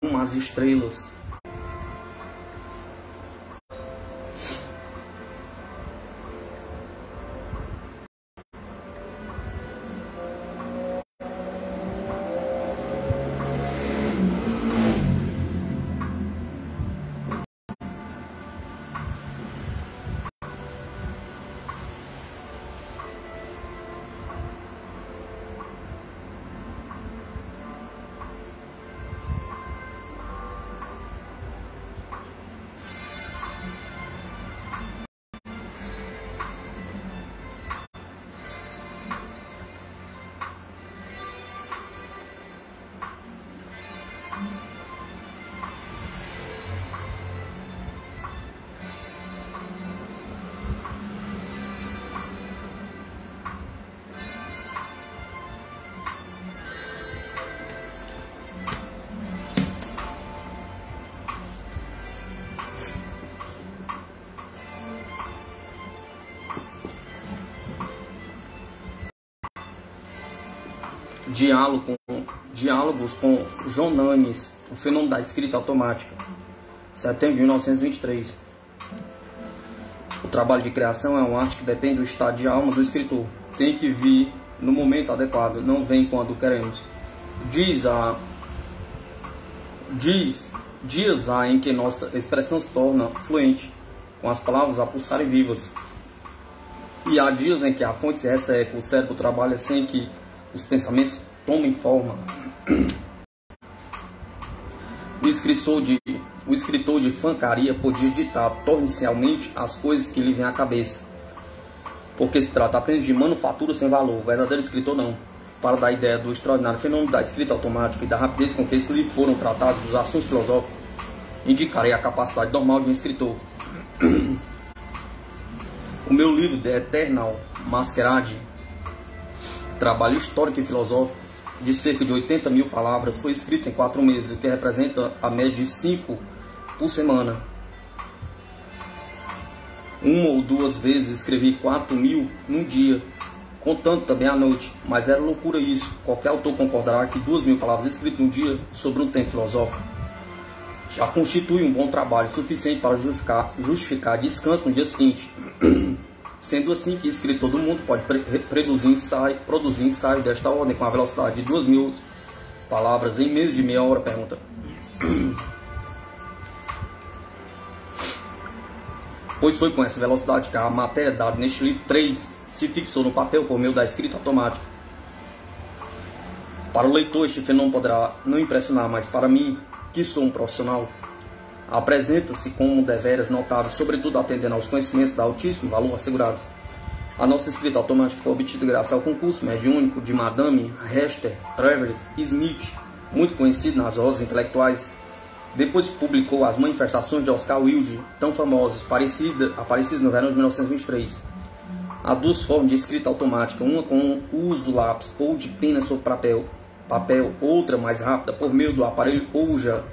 como as estrelas. Diálogos com Jonanes, o fenômeno da escrita automática, setembro de 1923. O trabalho de criação é uma arte que depende do estado de alma do escritor. Tem que vir no momento adequado, não vem quando queremos. Dias há em que nossa expressão se torna fluente, com as palavras a pulsarem vivas. E há dias em que a fonte se resseca, o cérebro trabalha sem que os pensamentos tomem forma. O escritor de fancaria podia ditar torrencialmente as coisas que lhe vêm à cabeça, porque se trata apenas de manufatura sem valor. O verdadeiro escritor não. Para dar ideia do extraordinário fenômeno da escrita automática e da rapidez com que esse livro foram tratados os assuntos filosóficos, indicarei a capacidade normal de um escritor. O meu livro The Eternal Masquerade, trabalho histórico e filosófico de cerca de 80 mil palavras, foi escrito em 4 meses, o que representa a média de 5 por semana. Uma ou duas vezes escrevi 4.000 num dia, contando também à noite, mas era loucura isso. Qualquer autor concordará que 2.000 palavras escritas num dia sobre um tema filosófico já constitui um bom trabalho, suficiente para justificar descanso no dia seguinte. Sendo assim que escritor do mundo pode produzir ensaio desta ordem com a velocidade de 2.000 palavras em menos de meia hora? Pergunta. Pois foi com essa velocidade que a matéria dada neste livro 3 se fixou no papel por meio da escrita automática. Para o leitor este fenômeno poderá não impressionar, mas para mim, que sou um profissional, apresenta-se como deveras notável, sobretudo atendendo aos conhecimentos de altíssimo valor assegurados. A nossa escrita automática foi obtida graças ao concurso mediúnico de Madame Hester Travers Smith, muito conhecido nas rodas intelectuais. Depois publicou as manifestações de Oscar Wilde, tão famosas, aparecidas no verão de 1923. Há 2 formas de escrita automática, uma com o uso do lápis ou de pena sobre papel, outra mais rápida por meio do aparelho Ouija.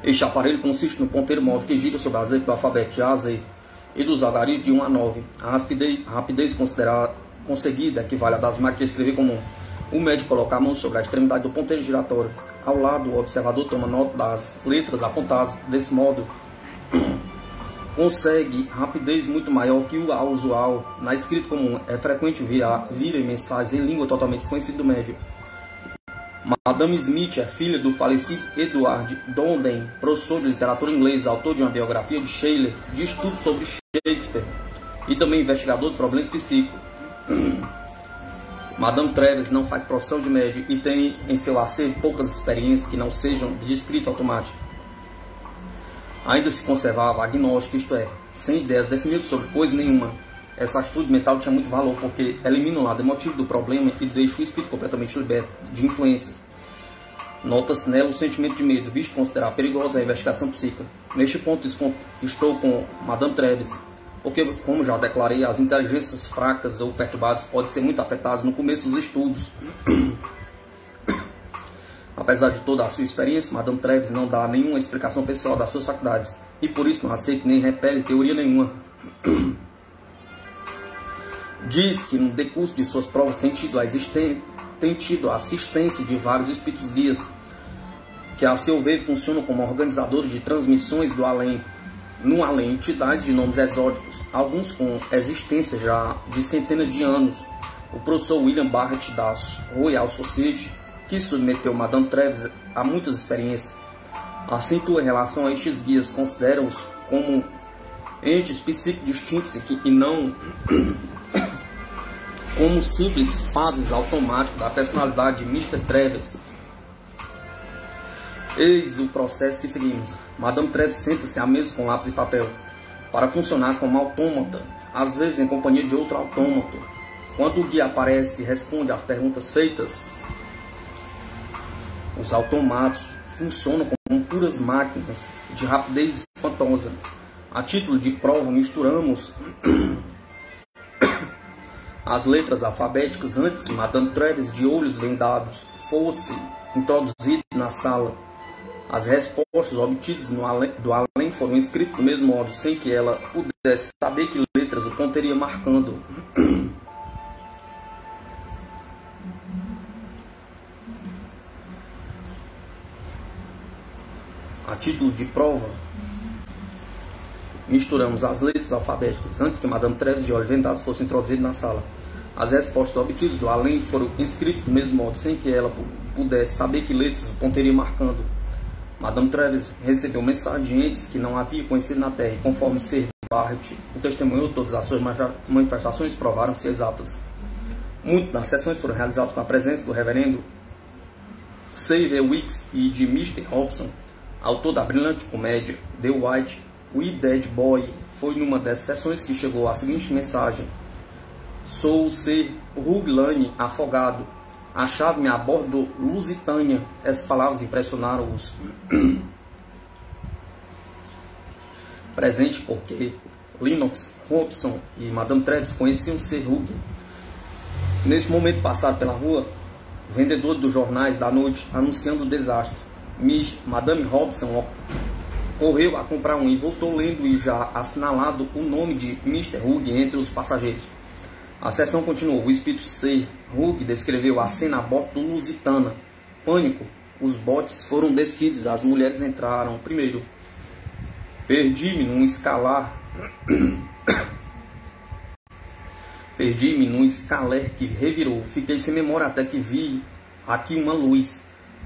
Este aparelho consiste no ponteiro móvel que gira sobre as letras do alfabeto de A a Z e dos algarismos de 1 a 9. A rapidez conseguida equivale a das máquinas de escrever comum. O médico coloca a mão sobre a extremidade do ponteiro giratório. Ao lado, o observador toma nota das letras apontadas. Desse modo, consegue rapidez muito maior que a usual. Na escrita comum, é frequente virem mensagens em língua totalmente desconhecida do médico. Madame Smith é filha do falecido Edward Donden, professor de literatura inglesa, autor de uma biografia de Shelley, de estudos sobre Shakespeare e também investigador de problemas psíquicos. Madame Travers não faz profissão de médico e tem em seu acervo poucas experiências que não sejam de escrita automática. Ainda se conservava agnóstico, isto é, sem ideias definidas sobre coisa nenhuma. Essa atitude mental tinha muito valor, porque elimina o lado emotivo do problema e deixa o espírito completamente liberto de influências. Nota-se nela o sentimento de medo, visto considerar perigosa a investigação psíquica. Neste ponto estou com Madame Travers, porque, como já declarei, as inteligências fracas ou perturbadas podem ser muito afetadas no começo dos estudos. Apesar de toda a sua experiência, Madame Travers não dá nenhuma explicação pessoal das suas faculdades, e por isso não aceita nem repele teoria nenhuma. Diz que no decurso de suas provas tem tido a tem tido a assistência de vários espíritos guias, que a seu ver funcionam como organizadores de transmissões do além, no além, entidades de nomes exóticos, alguns com existência já de centenas de anos. O professor William Barrett da Royal Society, que submeteu Madame Travis a muitas experiências, acentua em relação a estes guias, considera-os como entes psíquicos distintos e não como simples fases automáticas da personalidade de Mr. Travis. Eis o processo que seguimos. Madame Travis senta-se à mesa com lápis e papel, para funcionar como autômata, às vezes em companhia de outro autômato. Quando o guia aparece e responde às perguntas feitas, os automatos funcionam como puras máquinas de rapidez espantosa. A título de prova, misturamos as letras alfabéticas antes que Madame Travis, de olhos vendados, fosse introduzida na sala. As respostas obtidas do além foram escritas do mesmo modo, sem que ela pudesse saber que letras o conteria marcando. A título de prova, misturamos as letras alfabéticas antes que Madame Travis, de olhos vendados, fosse introduzida na sala. As respostas obtidas do além foram escritas do mesmo modo, sem que ela pudesse saber que letras o conteria marcando. Madame Travis recebeu mensagens que não havia conhecido na Terra, e conforme Sir Barrett o testemunhou, todas as suas manifestações provaram-se exatas. Muitas das sessões foram realizadas com a presença do reverendo Xavier Weeks e de Mr. Hobson, autor da brilhante comédia The White We Dead Boy. Foi numa dessas sessões que chegou a seguinte mensagem: sou o Sir Hugh Lane, afogado. Achava-me a bordo do Lusitânia. Essas palavras impressionaram-os presente, porque Lennox, Hobson e Madame Travis conheciam Sir Hugh. Nesse momento passaram pela rua o vendedor dos jornais da noite anunciando o desastre. Madame Hobson correu a comprar um e voltou lendo e já assinalado o nome de Mr. Hugh entre os passageiros. A sessão continuou. O espírito Sir Hugh descreveu a cena a bordo do Lusitana. Pânico. Os botes foram descidos. As mulheres entraram primeiro. Perdi-me num escalar. Perdi-me num escaler que revirou. Fiquei sem memória até que vi aqui uma luz.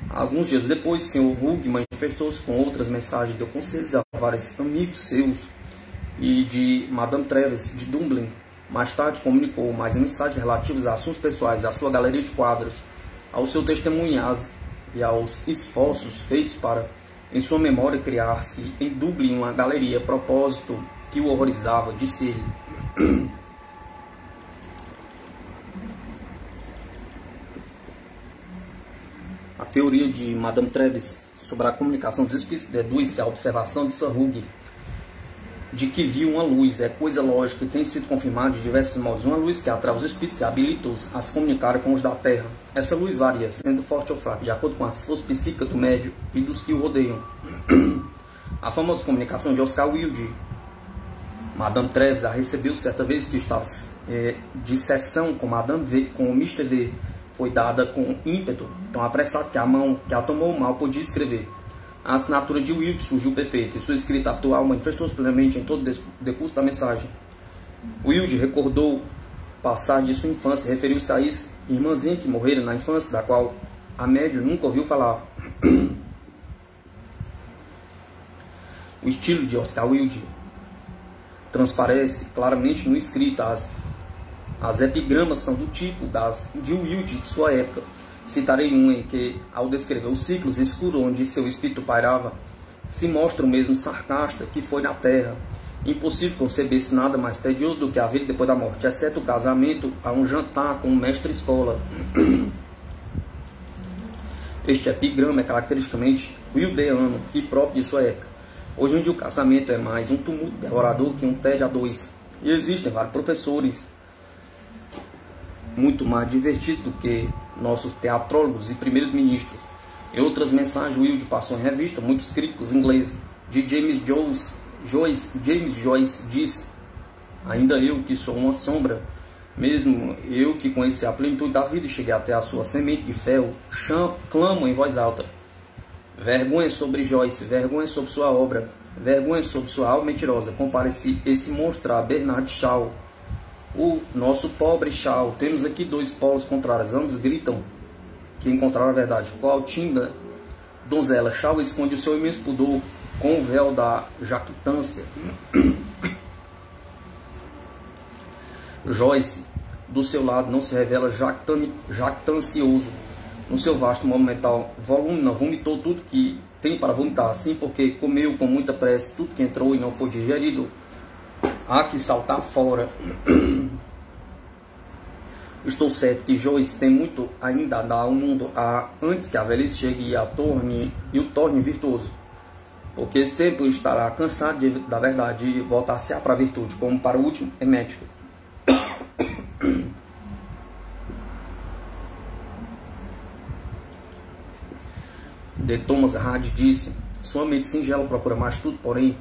Alguns dias depois, o Sr. Hugh manifestou-se com outras mensagens. Deu conselhos a vários amigos seus e de Madame Travis de Dublin. Mais tarde comunicou mais mensagens relativas a assuntos pessoais, à sua galeria de quadros, ao seu testemunho e aos esforços feitos para, em sua memória, criar-se em Dublin uma galeria, propósito que o horrorizava, disse ele. A teoria de Madame Travis sobre a comunicação dos espíritos deduz-se à observação de Sir Hugh de que viu uma luz. É coisa lógica e tem sido confirmada de diversos modos. Uma luz que atrai os espíritos e habilita-os a se comunicarem com os da Terra. Essa luz varia, sendo forte ou fraca, de acordo com as forças psíquicas do médium e dos que o rodeiam. A famosa comunicação de Oscar Wilde. Madame Travis a recebeu certa vez que estava de sessão com com o Mr. V. Foi dada com ímpeto, tão apressado que a mão que a tomou mal podia escrever. A assinatura de Wilde surgiu perfeita e sua escrita atual manifestou-se plenamente em todo o decurso da mensagem. Wilde recordou passar de sua infância, referiu-se a isso, irmãzinha que morrera na infância, da qual a médium nunca ouviu falar. O estilo de Oscar Wilde transparece claramente no escrito. As epigramas são do tipo das de Wilde de sua época. Citarei um em que, ao descrever os ciclos escuros onde seu espírito pairava, se mostra o mesmo sarcasta que foi na Terra. Impossível conceber-se nada mais tedioso do que a vida depois da morte, exceto o casamento a um jantar com um mestre-escola. Este epigrama é caracteristicamente wildeano e próprio de sua época. Hoje em dia o casamento é mais um tumulto devorador que um tédio a dois. E existem vários professores muito mais divertidos do que nossos teatrólogos e primeiros ministros. Em outras mensagens, Wilde passou em revista muitos críticos ingleses. De James Joyce diz: ainda eu, que sou uma sombra, Mesmo eu que conheci a plenitude da vida e cheguei até a sua semente de ferro, clamo em voz alta: vergonha sobre Joyce, vergonha sobre sua obra, vergonha sobre sua alma mentirosa. Compare-se esse monstro a Bernard Shaw, o nosso pobre Shaw. Temos aqui dois polos contrários, ambos gritam que encontraram a verdade. Qual tinda donzela? Shaw esconde o seu imenso pudor com o véu da jactância. Joyce, do seu lado, não se revela jactancioso. No seu vasto monumental volume, não vomitou tudo que tem para vomitar, assim porque comeu com muita pressa tudo que entrou e não foi digerido. Há que saltar fora. Estou certo que Joyce tem muito ainda a dar ao mundo antes que a velhice chegue e o torne virtuoso. Porque esse tempo estará cansado da verdade e voltar-se-á para a virtude, como para o último emético. De Thomas Hardy disse: sua mente singela procura mais tudo, porém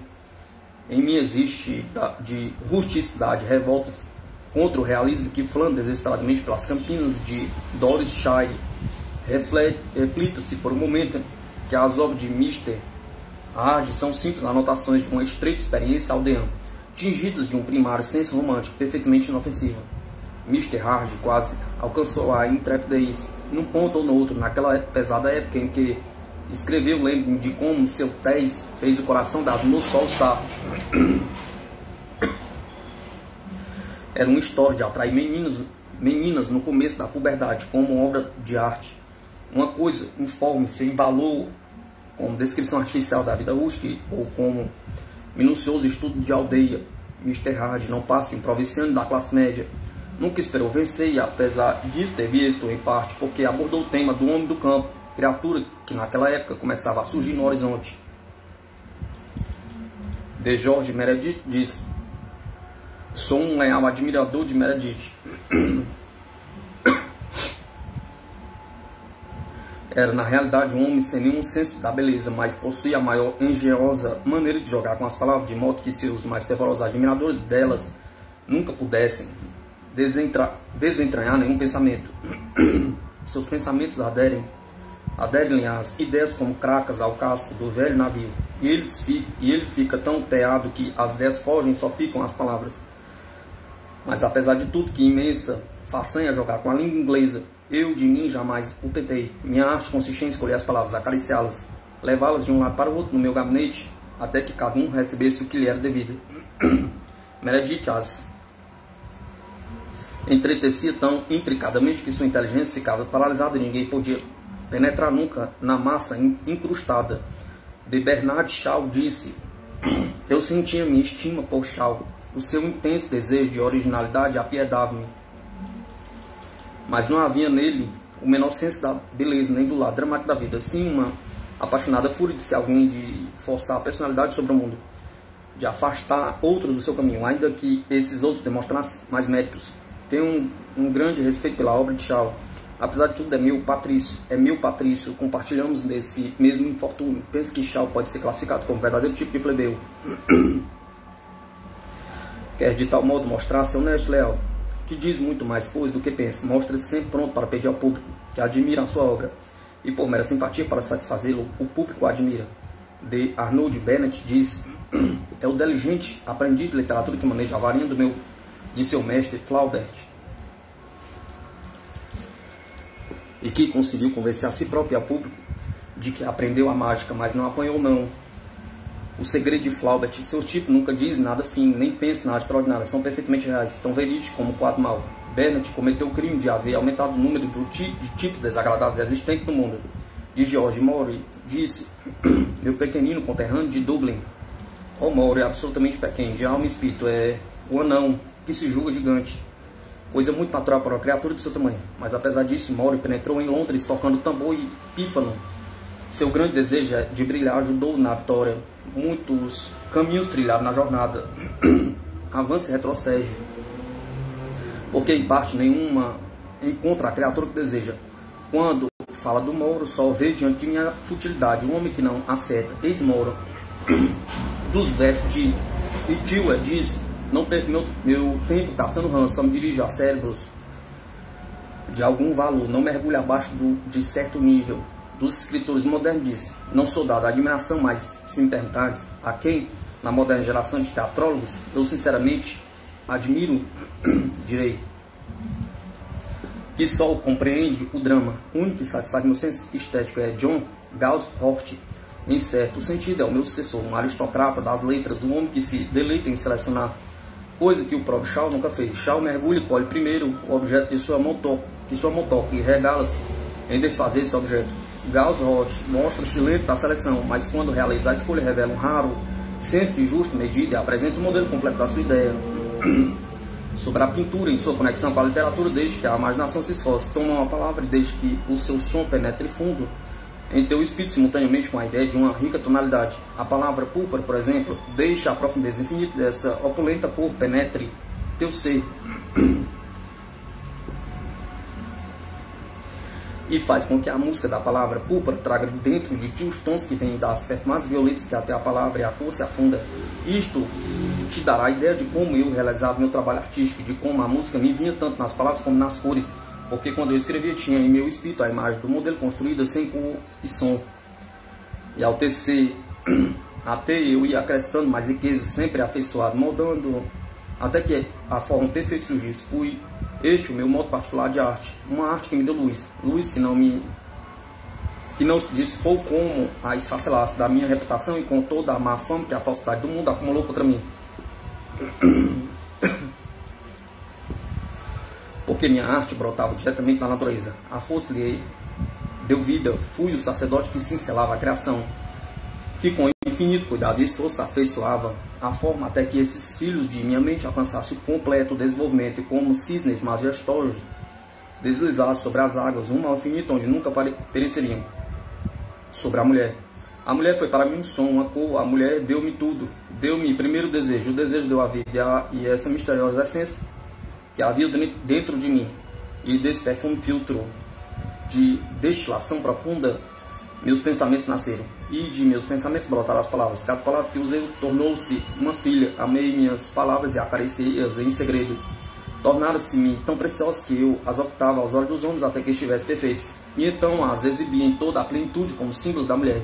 em mim existe de rusticidade, revoltas contra o realismo que flama desesperadamente pelas campinas de Dorsetshire. Reflita-se por um momento que as obras de Mr. Hardy são simples anotações de uma estreita experiência aldeana, tingidas de um primário senso romântico perfeitamente inofensivo. Mr. Hardy quase alcançou a intrepidez num ponto ou no outro, naquela pesada época em que escreveu, lembro-me de como seu tez fez o coração das moças alçar. Era uma história de atrair meninas no começo da puberdade, como obra de arte. Uma coisa informe se embalou como descrição artificial da vida rústica ou como minucioso estudo de aldeia. Mr. Hardy não passa de um provinciano da classe média. Nunca esperou vencer e, apesar disso, teve êxito em parte porque abordou o tema do homem do campo, criatura que naquela época começava a surgir no horizonte. De George Meredith disse: sou um leal admirador de Meredith. Era na realidade um homem sem nenhum senso da beleza, mas possuía a maior engenhosa maneira de jogar com as palavras, de modo que seus mais fervorosos admiradores delas nunca pudessem desentranhar nenhum pensamento. Seus pensamentos aderem às ideias como cracas ao casco do velho navio, e ele fica tão teado que as ideias fogem, só ficam as palavras. Mas apesar de tudo, que imensa façanha jogar com a língua inglesa, eu de mim jamais o tentei. Minha arte consistia em escolher as palavras, acariciá-las, levá-las de um lado para o outro no meu gabinete, até que cada um recebesse o que lhe era devido. Meredith as entretecia tão intricadamente que sua inteligência ficava paralisada e ninguém podia penetrar nunca na massa incrustada. De Bernard Shaw disse: eu sentia minha estima por Shaw. O seu intenso desejo de originalidade apiedava-me, mas não havia nele o menor senso da beleza nem do lado dramático da vida, sim uma apaixonada fúria de ser alguém, de forçar a personalidade sobre o mundo, de afastar outros do seu caminho, ainda que esses outros demonstrassem mais méritos. Tenho um grande respeito pela obra de Shaw. Apesar de tudo, é meu patrício, compartilhamos desse mesmo infortúnio. Penso que Shaw pode ser classificado como verdadeiro tipo de plebeu. Quer de tal modo mostrar-se honesto e leal, que diz muito mais coisa do que pensa. Mostra-se sempre pronto para pedir ao público que admira a sua obra, e por mera simpatia para satisfazê-lo, o público o admira. De Arnold Bennett diz: é o diligente aprendiz de literatura que maneja a varinha de seu mestre Flaubert, e que conseguiu convencer a si próprio e ao público de que aprendeu a mágica, mas não apanhou não. O segredo de Flaubert: seus tipos nunca dizem nada fino, nem pensam nada extraordinário, são perfeitamente reais, tão verídicos como o quadro mau. Bennett cometeu o crime de haver aumentado o número de tipos desagradáveis existentes no mundo. De George Moore disse: meu pequenino conterrâneo de Dublin. Moore é absolutamente pequeno, de alma e espírito, é o anão que se julga gigante, coisa muito natural para uma criatura de seu tamanho. Mas apesar disso, Moore penetrou em Londres tocando tambor e pífano. Seu grande desejo de brilhar ajudou na vitória. Muitos caminhos trilhados na jornada. Avança e retrocede, porque em parte nenhuma encontra a criatura que deseja. Quando fala do Mouro, só vê diante de minha futilidade um homem que não acerta. Eis Mouro. Dos versos de Itiwa diz: Não perco meu tempo caçando ranço, só me dirijo a cérebros de algum valor, não mergulho abaixo de certo nível. Dos escritores modernos disse, não sou dado a admiração, mas se me perguntares a quem, na moderna geração de teatrólogos, eu sinceramente admiro, direi que só compreende o drama. O único que satisfaz meu senso estético é John Galsworthy. Em certo sentido, é o meu sucessor, um aristocrata das letras, um homem que se deleita em selecionar, coisa que o próprio Shaw nunca fez. Shaw mergulha e colhe primeiro o objeto de sua mão toca e regala-se em desfazer esse objeto. Galsworthy mostra-se lento na seleção, mas quando realiza a escolha revela um raro senso de justa medida e apresenta o modelo completo da sua ideia. Sobre a pintura em sua conexão com a literatura, desde que a imaginação se esforce, toma uma palavra e desde que o seu som penetre fundo em teu espírito simultaneamente com a ideia de uma rica tonalidade. A palavra púrpura, por exemplo, deixa a profundeza infinita dessa opulenta cor penetre teu ser e faz com que a música da palavra púrpura traga dentro de ti os tons que vêm das perfumadas violetas que até a palavra e a cor se afunda. Isto te dará a ideia de como eu realizava meu trabalho artístico, de como a música me vinha tanto nas palavras como nas cores, porque quando eu escrevia tinha em meu espírito a imagem do modelo construída sem cor e som. E ao tecer, até eu ia acrescentando mais riqueza, sempre afeiçoado, moldando, até que a forma perfeita surgisse. Fui este o meu modo particular de arte, uma arte que me deu luz que não se dispôs como a esfacelar-se da minha reputação e com toda a má fama que a falsidade do mundo acumulou contra mim. Porque minha arte brotava diretamente da natureza, a força lhe deu vida, fui o sacerdote que cincelava a criação, que com infinito cuidado e esforço afeiçoava a forma até que esses filhos de minha mente alcançassem o completo desenvolvimento e como cisnes majestosos deslizassem sobre as águas rumo ao infinito onde nunca pereceriam. Sobre a mulher. A mulher foi para mim um som, uma cor, a mulher deu-me tudo. Deu-me primeiro o desejo deu a vida e essa misteriosa essência que havia dentro de mim. E desse perfume filtro de destilação profunda, meus pensamentos nasceram. E de meus pensamentos brotaram as palavras. Cada palavra que usei tornou-se uma filha. Amei minhas palavras e acariciei-as em segredo. Tornaram-se-me tão preciosas que eu as ocultava aos olhos dos homens até que estivessem perfeitas. E então as exibia em toda a plenitude como símbolos da mulher.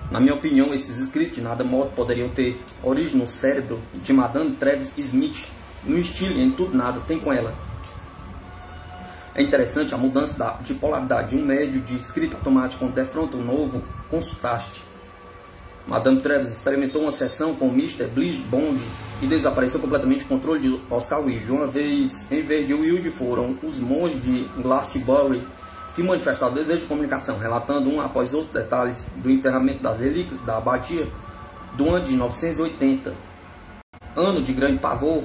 Na minha opinião, esses escritos de nada modo poderiam ter origem no cérebro de Madame Travis Smith. No estilo e em tudo nada tem com ela. É interessante a mudança de polaridade de um médio de escrita automática quando defronta um novo consultaste. Madame Travis experimentou uma sessão com Mr. Blige Bond e desapareceu completamente o controle de Oscar Wilde. Uma vez, em vez de Wilde, foram os monges de Glastonbury que manifestaram desejo de comunicação, relatando um após outro detalhes do enterramento das relíquias da abadia do ano de 980. Ano de grande pavor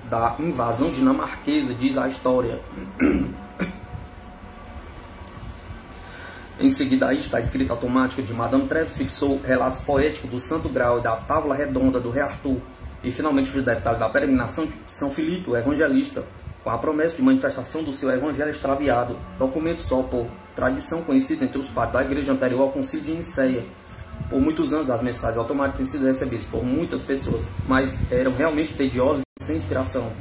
da invasão dinamarquesa, diz a história. Em seguida a isto, a escrita automática de Madame Travis fixou relatos poéticos do Santo Grau e da Távola Redonda do Rei Arthur, e finalmente os detalhes da peregrinação de São Filipe, o evangelista, com a promessa de manifestação do seu evangelho extraviado, documento só por tradição conhecido entre os padres da igreja anterior ao concílio de Nicéia. Por muitos anos as mensagens automáticas têm sido recebidas por muitas pessoas, mas eram realmente tediosas e sem inspiração.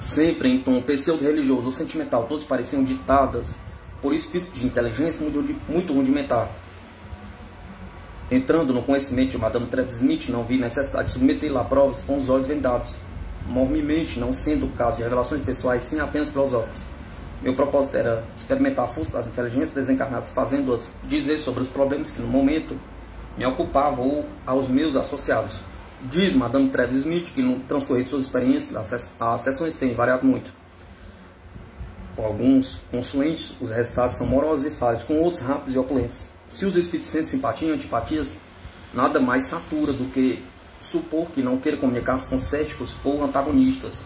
Sempre em tom pseudo-religioso ou sentimental, todos pareciam ditadas por espírito de inteligência muito rudimentar. Entrando no conhecimento de Madame Travis Smith, não vi necessidade de submeter-la a provas com os olhos vendados, mormemente, não sendo o caso de revelações pessoais, sim apenas filosóficas. Meu propósito era experimentar a força das inteligências desencarnadas, fazendo-as dizer sobre os problemas que no momento me ocupavam ou aos meus associados. Diz Madame Travis Smith que no transcorrer de suas experiências, as sessões têm variado muito. Com alguns consuentes, os resultados são morosos e falhos, com outros rápidos e opulentos. Se os espíritos sentem simpatia e antipatias, nada mais satura do que supor que não queira comunicar-se com céticos ou antagonistas.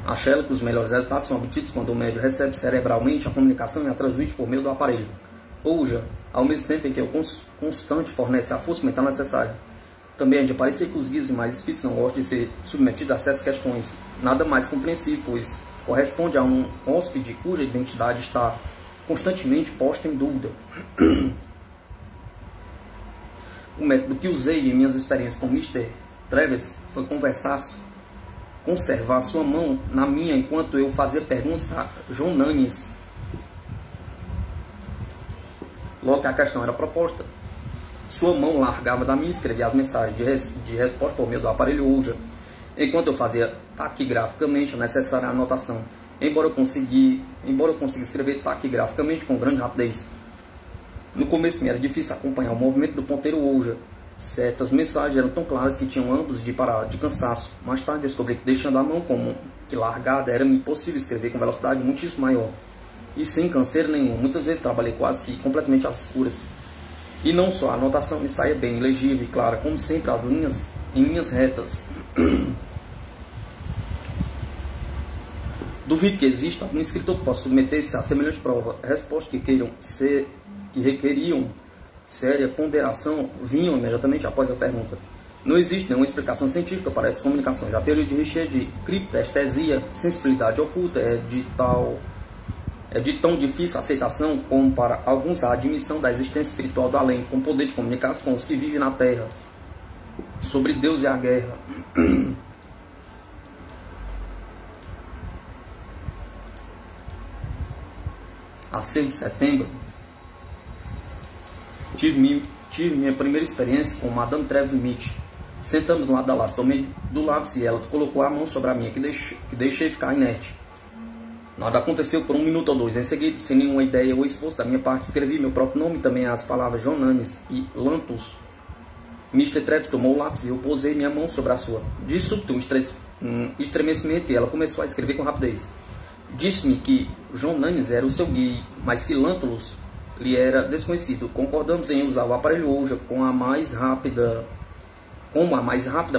Achei que os melhores resultados são obtidos quando o médium recebe cerebralmente a comunicação e a transmite por meio do aparelho. Ouja, ao mesmo tempo em que o constante fornece a força mental necessária. Também é de parecer que os guias e mais espíritos não gostam de ser submetidos a certas questões, nada mais compreensível, pois corresponde a um hóspede cuja identidade está constantemente posta em dúvida. O método que usei em minhas experiências com Mr. Travis foi conservar sua mão na minha enquanto eu fazia perguntas a Jonanes. Logo que a questão era proposta, sua mão largava da minha e escrevia as mensagens de resposta por meio do aparelho Ouija, enquanto eu fazia taquigraficamente a necessária anotação. Embora eu conseguisse escrever taquigraficamente com grande rapidez, no começo me era difícil acompanhar o movimento do ponteiro Ouija. Certas mensagens eram tão claras que tinham ambos de parar de cansaço. Mais tarde descobri que deixando a mão como que largada era impossível escrever com velocidade muitíssimo maior e sem canseira nenhum. Muitas vezes trabalhei quase que completamente às escuras. E não só a anotação me saía bem, legível e clara, como sempre as linhas em linhas retas. Duvido que exista algum escritor que possa submeter-se a semelhante prova. Respostas que requeriam séria ponderação vinham imediatamente após a pergunta. Não existe nenhuma explicação científica para essas comunicações. A teoria de Richer de criptestesia, sensibilidade oculta, é de tão difícil aceitação como para alguns a admissão da existência espiritual do além, com o poder de comunicar com os que vivem na Terra, sobre Deus e a guerra. A 6 de setembro, tive minha primeira experiência com Madame Travis Smith. Sentamos lado a lado, tomei do lápis e ela colocou a mão sobre a minha, que deixei ficar inerte. Nada aconteceu por 1 minuto ou 2. Em seguida, sem nenhuma ideia ou esforço da minha parte, escrevi meu próprio nome e também as palavras Jonanes e Lantus. Mr. Travis tomou o lápis e eu posei minha mão sobre a sua. De súbito, um estremecimento, e ela começou a escrever com rapidez. Disse-me que Jonanes era o seu guia, mas que Lantulus lhe era desconhecido. Concordamos em usar o aparelho Ouija como a mais rápida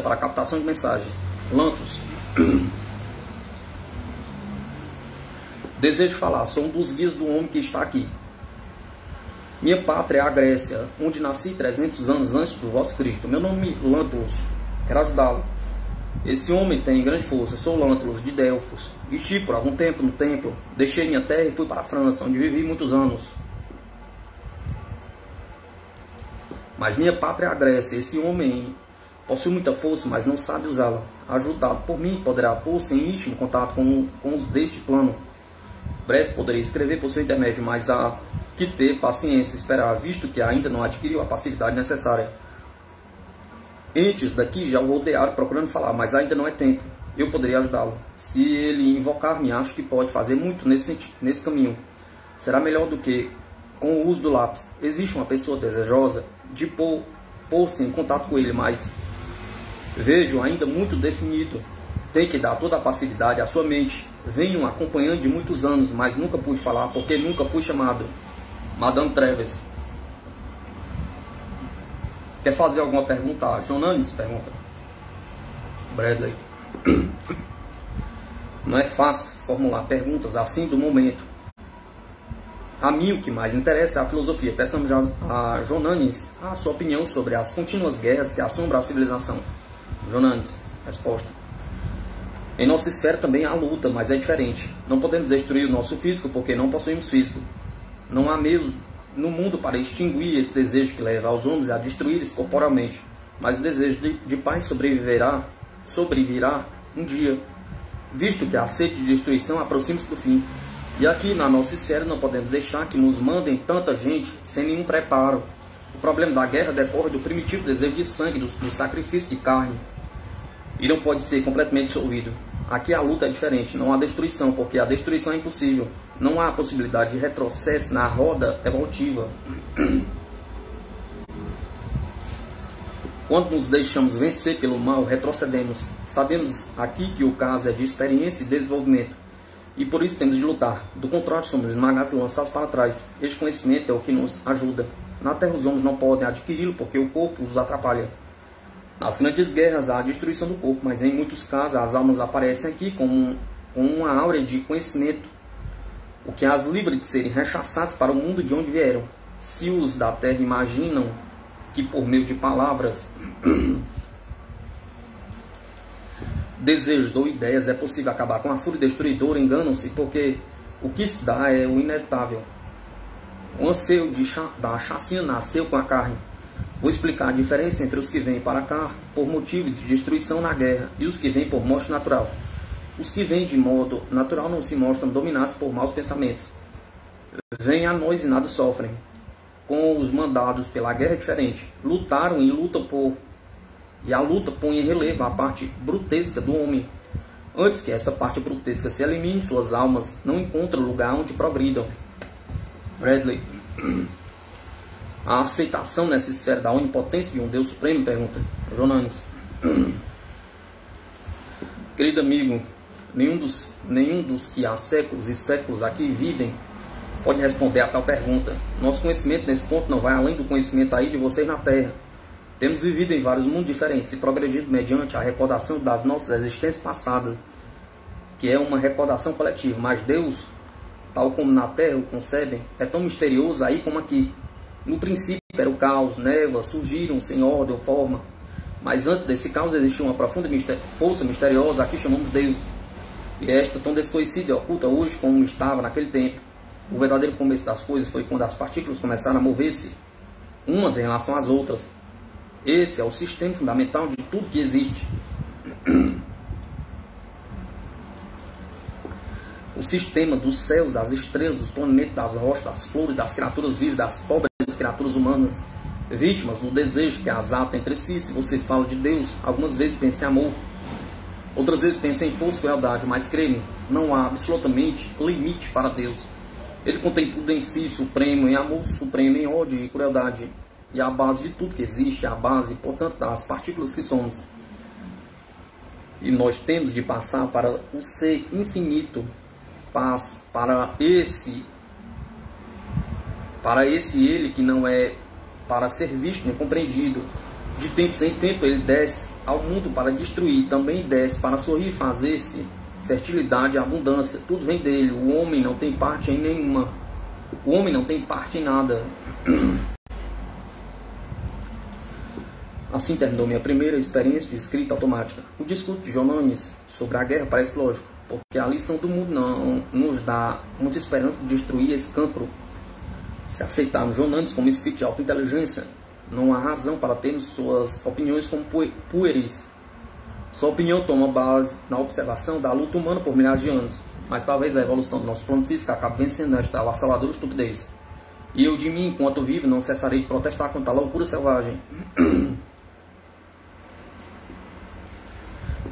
para a captação de mensagens. Lantus. Desejo falar, sou um dos guias do homem que está aqui. Minha pátria é a Grécia, onde nasci 300 anos antes do vosso Cristo. Meu nome é Lantulus. Quero ajudá-lo. Esse homem tem grande força. Sou Lantulus, de Delfos. Visti por algum tempo no templo. Deixei minha terra e fui para a França, onde vivi muitos anos. Mas minha pátria é a Grécia. Esse homem possui muita força, mas não sabe usá-la. Ajudado por mim, poderá pôr-se em íntimo contato com os deste plano. Breve poderei escrever por seu intermédio, mas há que ter paciência, esperar, visto que ainda não adquiriu a passividade necessária. Entes daqui já o rodearam procurando falar, mas ainda não é tempo. Eu poderia ajudá-lo. Se ele invocar-me, acho que pode fazer muito nesse caminho. Será melhor do que com o uso do lápis. Existe uma pessoa desejosa de pôr-se em contato com ele, mas vejo ainda muito definido. Tem que dar toda a passividade à sua mente. Venho acompanhando de muitos anos, mas nunca pude falar porque nunca fui chamado. Madame Travis. Quer fazer alguma pergunta? Jonanes pergunta. Bradley. Não é fácil formular perguntas assim do momento. A mim o que mais interessa é a filosofia. Peçamos a Jonanes a sua opinião sobre as contínuas guerras que assombram a civilização. Jonanes. Resposta. Em nossa esfera também há luta, mas é diferente. Não podemos destruir o nosso físico porque não possuímos físico. Não há meio no mundo para extinguir esse desejo que leva aos homens a destruir-se corporalmente. Mas o desejo de paz sobreviverá um dia, visto que a sede de destruição aproxima-se do fim. E aqui na nossa esfera não podemos deixar que nos mandem tanta gente sem nenhum preparo. O problema da guerra decorre do primitivo desejo de sangue, do sacrifício de carne. E não pode ser completamente dissolvido. Aqui a luta é diferente, não há destruição, porque a destruição é impossível. Não há possibilidade de retrocesso na roda evolutiva. Quando nos deixamos vencer pelo mal, retrocedemos. Sabemos aqui que o caso é de experiência e desenvolvimento, e por isso temos de lutar. Do contrário, somos esmagados e lançados para trás. Este conhecimento é o que nos ajuda. Na Terra os homens não podem adquiri-lo porque o corpo os atrapalha. Nas grandes guerras há a destruição do corpo, mas em muitos casos as almas aparecem aqui com uma áurea de conhecimento, o que as livra de serem rechaçados para o mundo de onde vieram. Se os da terra imaginam que por meio de palavras desejos ou ideias é possível acabar com a fúria destruidora, enganam-se, porque o que se dá é o inevitável. O anseio da chacina nasceu com a carne. Vou explicar a diferença entre os que vêm para cá por motivo de destruição na guerra e os que vêm por morte natural. Os que vêm de modo natural não se mostram dominados por maus pensamentos. Vêm a nós e nada sofrem. Com os mandados pela guerra é diferente. Lutaram e lutam por... E a luta põe em relevo a parte brutesca do homem. Antes que essa parte brutesca se elimine, suas almas não encontram lugar onde progridam. Bradley. A aceitação nessa esfera da onipotência de um Deus Supremo? Pergunta Jonanes. Querido amigo, nenhum dos que há séculos e séculos aqui vivem pode responder a tal pergunta. Nosso conhecimento nesse ponto não vai além do conhecimento aí de vocês na Terra. Temos vivido em vários mundos diferentes e progredido mediante a recordação das nossas existências passadas, que é uma recordação coletiva. Mas Deus, tal como na Terra o concebem, é tão misterioso aí como aqui. No princípio era o caos, névoas surgiram sem ordem ou forma. Mas antes desse caos existiu uma profunda força misteriosa, aqui chamamos Deus. E esta tão desconhecida e oculta hoje como estava naquele tempo. O verdadeiro começo das coisas foi quando as partículas começaram a mover-se umas em relação às outras. Esse é o sistema fundamental de tudo que existe. O sistema dos céus, das estrelas, dos planetas, das rochas, das flores, das criaturas vivas, das pobres criaturas humanas, vítimas do desejo que as ata entre si. Se você fala de Deus, algumas vezes pensa em amor, outras vezes pensa em força e crueldade, mas creme, não há absolutamente limite para Deus. Ele contém tudo em si, supremo em amor, supremo em ódio e crueldade. E a base de tudo que existe, a base, portanto, das partículas que somos. E nós temos de passar para o ser infinito, para esse ele que não é para ser visto nem compreendido. De tempos em tempo ele desce ao mundo para destruir, também desce para sorrir e fazer-se fertilidade e abundância. Tudo vem dele. O homem não tem parte em nenhuma. O homem não tem parte em nada. Assim terminou minha primeira experiência de escrita automática. O discurso de Jonanes sobre a guerra parece lógico, porque a lição do mundo não nos dá muita esperança de destruir esse campo. Se aceitarmos Jonanes como espírito de alta inteligência, não há razão para termos suas opiniões como pueris. Sua opinião toma base na observação da luta humana por milhares de anos, mas talvez a evolução do nosso plano físico acabe vencendo esta avassaladora estupidez. E eu de mim, enquanto vivo, não cessarei de protestar contra a loucura selvagem.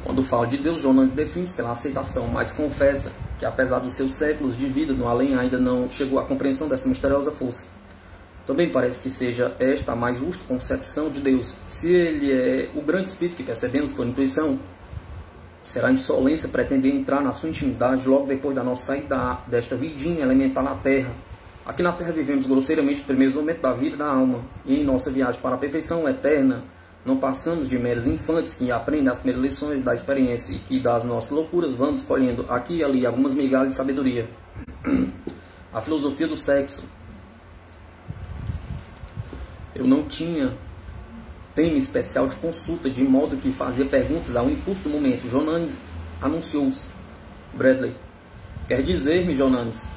Quando falo de Deus, Jonanes define-se pela aceitação, mas confessa que apesar dos seus séculos de vida no além, ainda não chegou à compreensão dessa misteriosa força. Também parece que seja esta a mais justa concepção de Deus. Se ele é o grande espírito que percebemos por intuição, será insolência pretender entrar na sua intimidade logo depois da nossa saída desta vidinha elementar na Terra. Aqui na Terra vivemos grosseiramente o primeiro momento da vida da alma, e em nossa viagem para a perfeição eterna, não passamos de meros infantes que aprendem as primeiras lições da experiência e que das nossas loucuras vamos colhendo aqui e ali algumas migalhas de sabedoria. A filosofia do sexo. Eu não tinha tema especial de consulta, de modo que fazia perguntas ao impulso do momento. Jonanes anunciou-se. Bradley. Quer dizer-me, Johannes,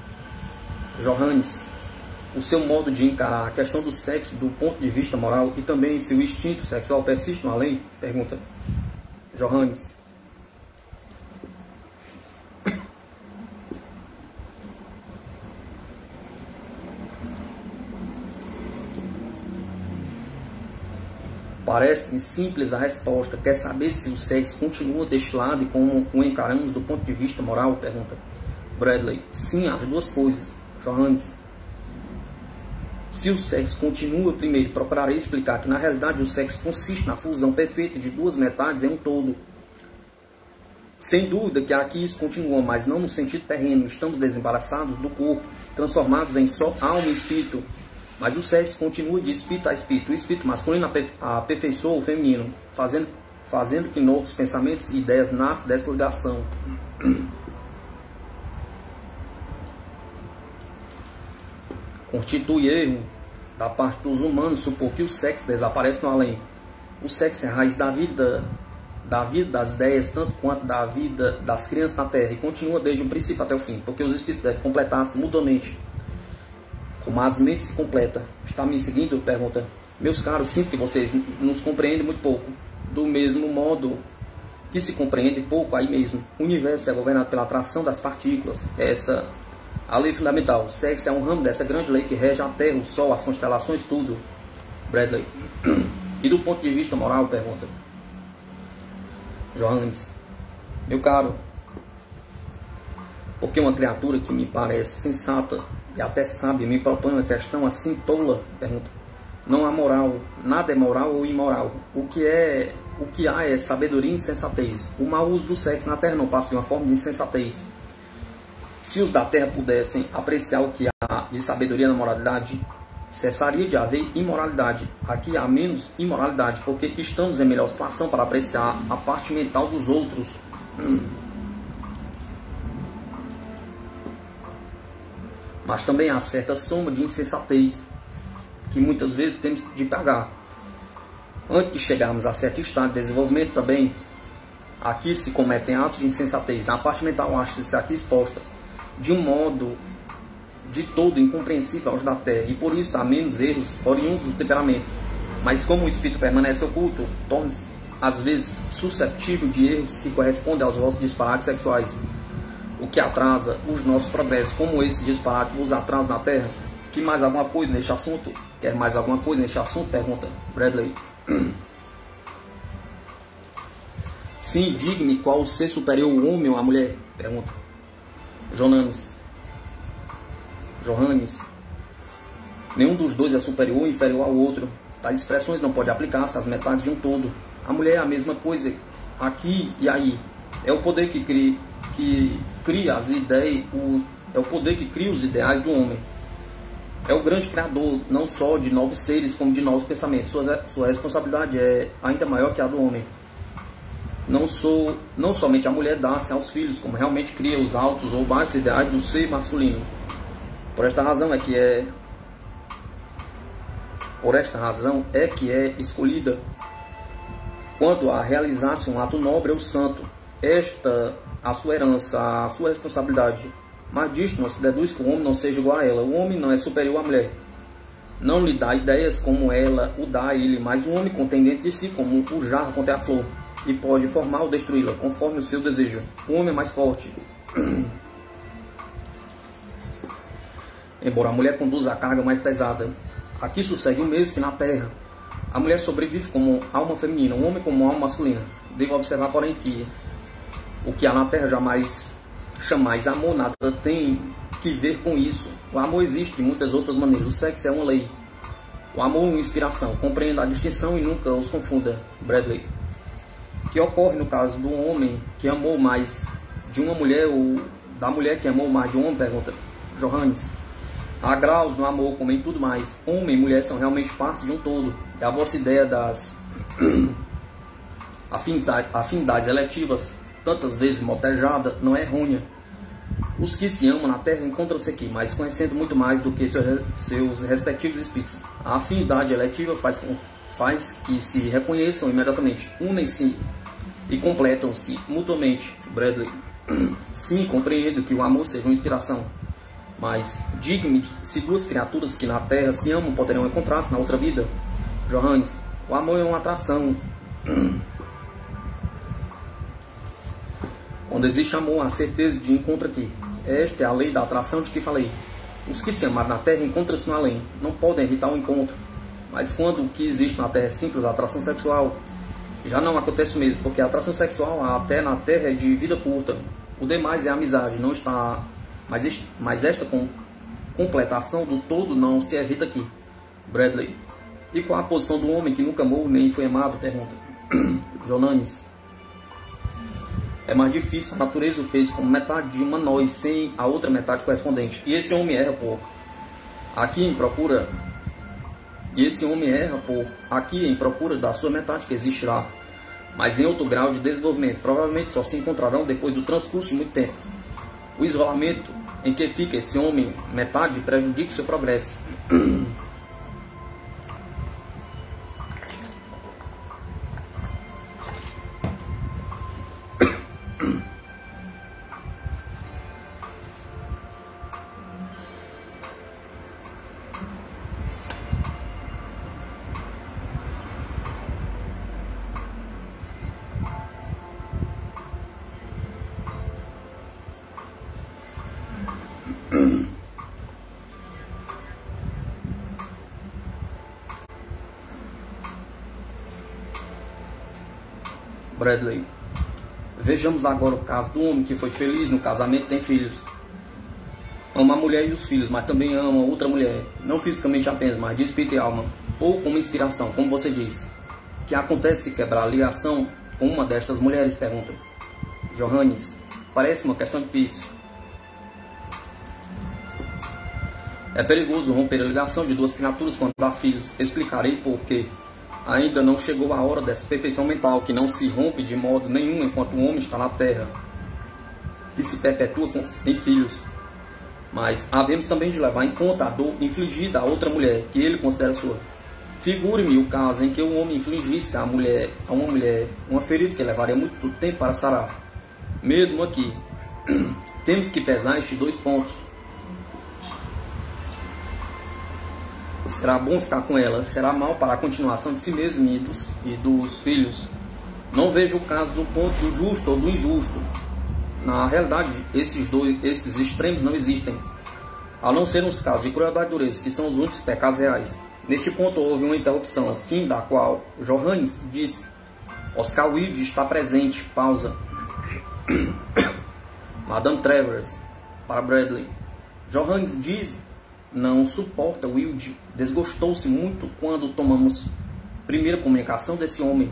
o seu modo de encarar a questão do sexo do ponto de vista moral e também se o instinto sexual persiste no além? Pergunta Johannes. Parece-me simples a resposta. Quer saber se o sexo continua deste lado e como o encaramos do ponto de vista moral? Pergunta Bradley. Sim, as duas coisas. Johannes. Se o sexo continua, primeiro procurarei explicar que na realidade o sexo consiste na fusão perfeita de duas metades em um todo. Sem dúvida que aqui isso continua, mas não no sentido terreno. Estamos desembaraçados do corpo, transformados em só alma e espírito. Mas o sexo continua de espírito a espírito. O espírito masculino aperfeiçoa o feminino, fazendo que novos pensamentos e ideias nasçam dessa ligação. Constitui erro da parte dos humanos supor que o sexo desaparece no além. O sexo é a raiz da vida da vida das ideias, tanto quanto da vida das crianças na Terra, e continua desde o princípio até o fim, porque os espíritos devem completar-se mutuamente, como as mentes se completam. Está me seguindo? Pergunta. Meus caros, sinto que vocês nos compreendem muito pouco, do mesmo modo que se compreende pouco aí mesmo. O universo é governado pela atração das partículas, essa a lei fundamental. O sexo é um ramo dessa grande lei que rege a Terra, o Sol, as constelações, tudo. Bradley. E do ponto de vista moral, pergunta Johannes. Meu caro, porque uma criatura que me parece sensata e até sábia me propõe uma questão assim tola? Pergunta. Não há moral, nada é moral ou imoral. O que há é sabedoria e insensatez. O mau uso do sexo na Terra não passa de uma forma de insensatez. Se os da Terra pudessem apreciar o que há de sabedoria na moralidade, cessaria de haver imoralidade. Aqui há menos imoralidade, porque estamos em melhor situação para apreciar a parte mental dos outros. Mas também há certa soma de insensatez, que muitas vezes temos de pagar. Antes de chegarmos a certo estado de desenvolvimento também, aqui se cometem atos de insensatez. A parte mental acha-se aqui exposta de um modo de todo incompreensível aos da Terra, e por isso há menos erros oriundos do temperamento. Mas como o espírito permanece oculto, torna-se às vezes suscetível de erros que correspondem aos vossos disparates sexuais, o que atrasa os nossos progressos. Como esse disparate vos atrasa na Terra? Que mais alguma coisa neste assunto? Quer mais alguma coisa neste assunto? Pergunta Bradley. Sim, diga-me qual o ser superior, o homem ou a mulher? Pergunta Johannes. Nenhum dos dois é superior ou inferior ao outro. Tais expressões não podem aplicar-se às metades de um todo. A mulher é a mesma coisa, aqui e aí. É o poder que cria as ideias, é o poder que cria os ideais do homem. É o grande criador, não só de novos seres, como de novos pensamentos. Sua responsabilidade é ainda maior que a do homem. Não somente a mulher dá-se aos filhos, como realmente cria os altos ou baixos ideais do ser masculino. Por esta razão é que é escolhida, quando a realizasse um ato nobre ou santo, esta a sua herança, a sua responsabilidade. Mas disto não se deduz que o homem não seja igual a ela. O homem não é superior à mulher. Não lhe dá ideias como ela o dá a ele, mas o homem contém dentro de si como o jarro contém a flor, e pode formar ou destruí-la, conforme o seu desejo. O homem é mais forte, embora a mulher conduza a carga mais pesada. Aqui sucede o mesmo que na Terra. A mulher sobrevive como alma feminina, o homem como alma masculina. Devo observar, porém, que o que há na Terra jamais chamais amor, nada tem que ver com isso. O amor existe de muitas outras maneiras. O sexo é uma lei. O amor é uma inspiração. Compreenda a distinção e nunca os confunda. Bradley. O que ocorre no caso do homem que amou mais de uma mulher ou da mulher que amou mais de um homem? Pergunta Johannes. Há graus no amor, como em tudo mais. Homem e mulher são realmente partes de um todo. E a vossa ideia das afinidades eletivas, tantas vezes motejada, não é errônea. Os que se amam na Terra encontram-se aqui, mas conhecendo muito mais do que seus respectivos espíritos. A afinidade eletiva faz que se reconheçam imediatamente, unem-se e completam-se mutuamente. Bradley. Sim, compreendo que o amor seja uma inspiração. Mas diga-me se duas criaturas que na Terra se amam poderão encontrar-se na outra vida? Johannes. O amor é uma atração. Quando existe amor, há certeza de encontro aqui. Esta é a lei da atração de que falei. Os que se amaram na Terra encontram-se no além. Não podem evitar o encontro. Mas quando o que existe na Terra é simples, a atração sexual, já não acontece mesmo, porque a atração sexual até na Terra é de vida curta. O demais é amizade, não está... Mas esta completação do todo não se evita aqui. Bradley. E qual a posição do homem que nunca amou nem foi amado? Pergunta Johannes. É mais difícil. A natureza o fez como metade de uma nós, sem a outra metade correspondente. E esse homem erra por aqui em procura da sua metade que existirá, mas em outro grau de desenvolvimento. Provavelmente só se encontrarão depois do transcurso de muito tempo. O isolamento em que fica esse homem metade prejudica o seu progresso. Bradley. Vejamos agora o caso do homem que foi feliz no casamento e tem filhos. Ama a mulher e os filhos, mas também ama outra mulher, não fisicamente apenas, mas de espírito e alma, ou como inspiração, como você disse. O que acontece se quebrar a ligação com uma destas mulheres? Pergunta Johannes. Parece uma questão difícil. É perigoso romper a ligação de duas criaturas quando há filhos. Explicarei por quê. Ainda não chegou a hora dessa perfeição mental que não se rompe de modo nenhum enquanto o homem está na terra e se perpetua em filhos. Mas havemos também de levar em conta a dor infligida a outra mulher, que ele considera sua. Figure-me o caso em que o homem infligisse a uma mulher uma ferida que levaria muito tempo para sarar. Mesmo aqui, temos que pesar estes dois pontos. Será bom ficar com ela, será mal para a continuação de si mesmo e dos filhos. Não vejo o caso do ponto do justo ou do injusto. Na realidade, esses extremos não existem, a não ser nos casos de crueldade e dureza, que são os únicos pecados reais. Neste ponto houve uma interrupção, fim da qual Johannes disse: Oscar Wilde está presente. Pausa. Madame Travers para Bradley. Johannes diz não suporta Wilde. Desgostou-se muito quando tomamos primeira comunicação desse homem.